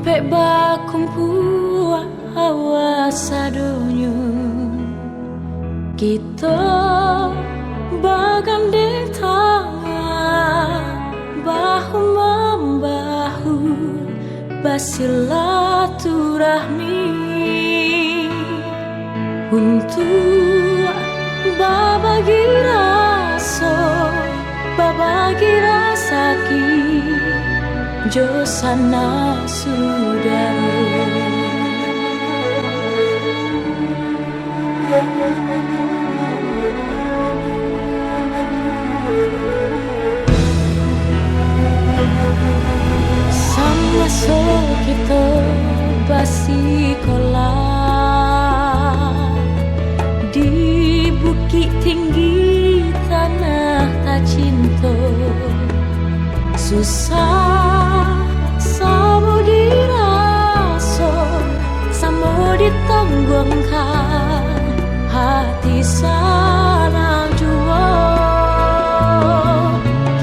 Ampek bakumpu awas sadonyo kita bagandeng tangan bahu membahu bersilaturahmi untuk babagi rasa Josana Sudaro. Sama so kita basi kolah di bukit tinggi tanah tak cinta. Susah sama dirasa, sama ditanggungkan hati salah jua.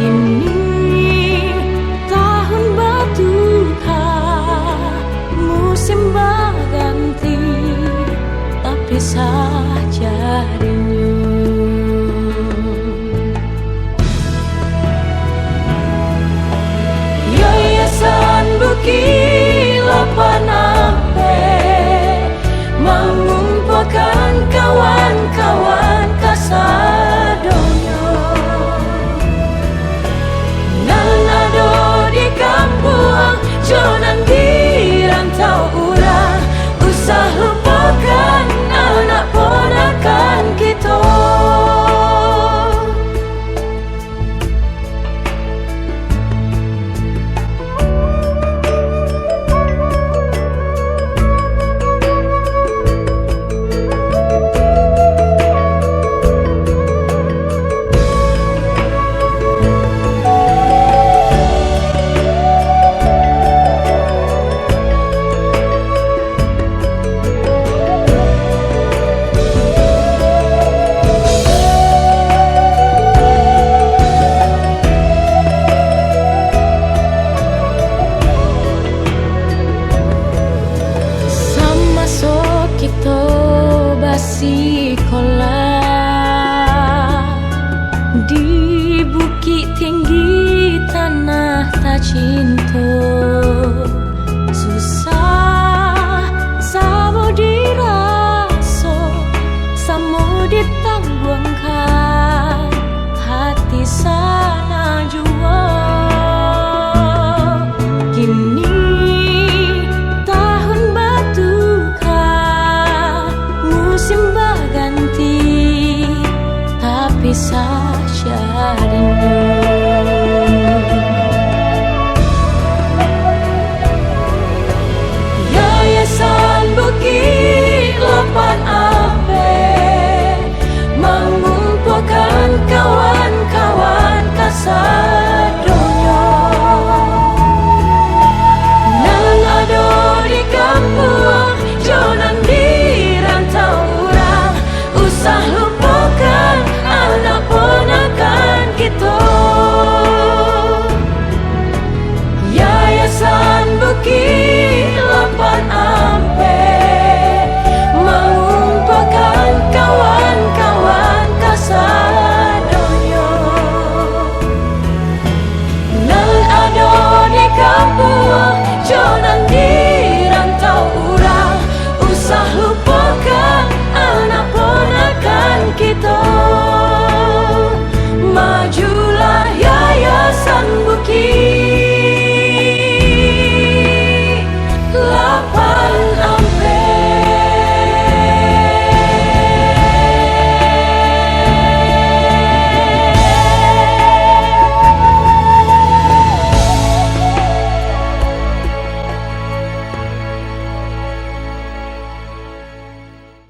Kini tahun bertukar, musim berganti, tapi saja rindu. Kila panampe mengumpulkan kawan-kawan kasadonyo nanado di kampung jonan di rantau urang usah lupakan anak ponakan kita. Sekolah di bukit tinggi tanah tak cinta. Susah sama dirasa, sama ditanggungkan hati saya.